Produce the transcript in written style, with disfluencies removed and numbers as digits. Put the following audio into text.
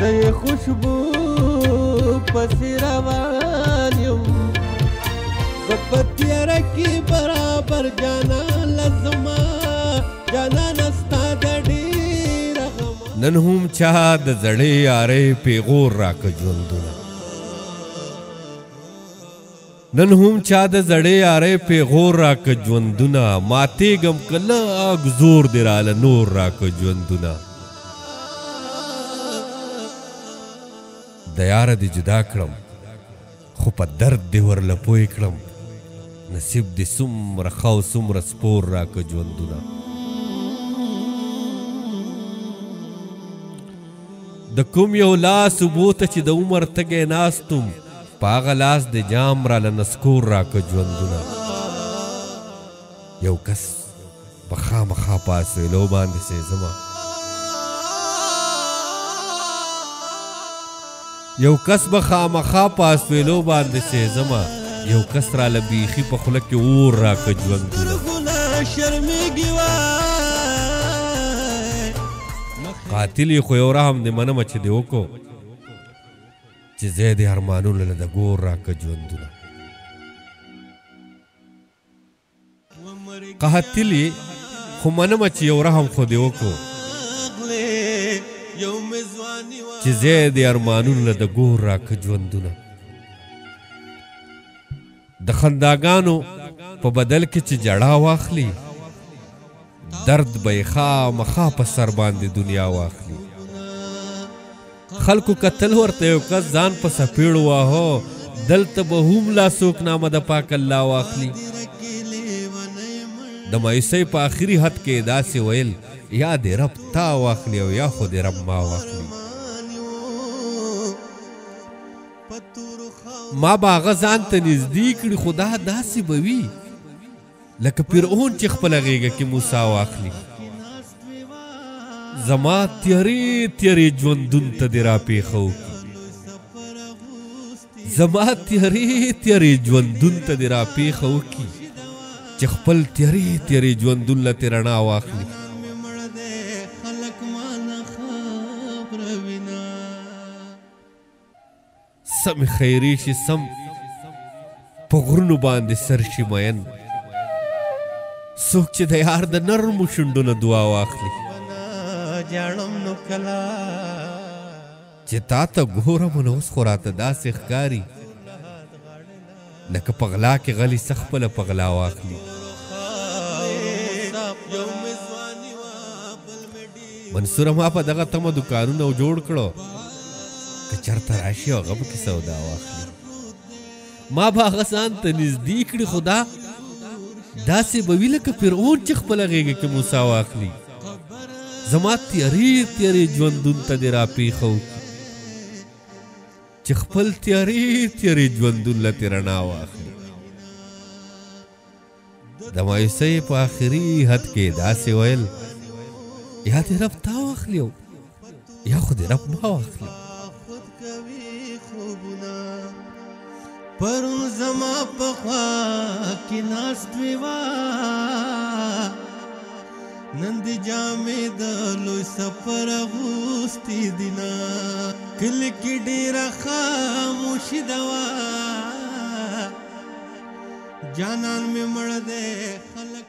زه خوشبو پسې روان یم زه په تیاره کې برابر جانان لزما جانان ستا د ډېره غمه نن هم چا د زړې یارۍ پیغور راکه ژوندونه نن هم چا د زړې یارۍ پیغور راکه ژوندونه ماتېږم که لږ زور دې راله نور راکه ژوندونه د یاره دې جدا کړم خو په درد دې ورله پوی کړم نصیب دې څومره ښه او څومره سپور راکه ژوندونه د کوم یو لاس اوبو ته چې د عمر تږی ناستم په هغه لاس د جام راله نسکور راکه ژوندونه یو کس په خامخا په اسویلو باندې سېزمه یو کس به خامخا په اسویلو باندې سېزمه یو کس راله بیخي په خوله کې اور راکه ژوندونه قاتل یې خو یو رحم دې منمه چې دې وکړو چې ځای دې ارمانونه له د ګور راکه ژوندونه قاتل یې خو منمه چې یو رحم خو دې وکړو چې ځای دې ارمانونه له د ګور راکه ژوندونه د خنداګانو په بدل کې چې جړا واخلي درد به یې خامخا په سر باندې دنیا واخلي خلکو کتل ورته یو کس ځان په څپېړو واهه دلته به هم لا څوک نامه د پاک الله واخلي د مایوسۍ په آخري حد کې داسې ویل یا دې رب تا واخلي او یا خو دې رب ما واخلي ما به هغه ځان ته نږدې کړي خو دا داسې به وي لکه فرعون چې خپله غېږه کې موسی واخلي زما تیارې تیارې ژوندون ته دې راپېښه وکړي زما تیارې تیارې ژوندون ته دې راپېښه وکړي چې خپل تیارې تیارې ژوندون له تې رڼا واخلي سم خیرې شي سم په غرونو باندې سر شي مین څوک چې د یار د نرمو شونډو نه دعا واخلي چې تا ته ګورم نو اوس خو راته داسې ښکاري لکه په غلا کې غلي څه خپله په غلا واخلي منصوره ما په دغه تمه دوکانونه جوړ کړو که چېرته راشي او هغه پکې سودا واخلي ما به هغه ځان ته نږدې کړي خو دا داسې به وي لکه فرعون چې خپله غېږه کې موسی واخلي زما تیارې تیارې ژوندون ته دې راپېښه وکړي چې خپل تیارې تیارې ژوندون له تې رڼا واخلي د مایوسۍ په آخري حد کې داسې ویل یا دې رب تا واخلي یا خو دې رب ما واخلي پرون زما په خوا کې ناست وې وا نن دې جامې د لوی سفر اغوستې دینه کلي کې ډېره خاموشي ده وا جانان مې مړ دی خلک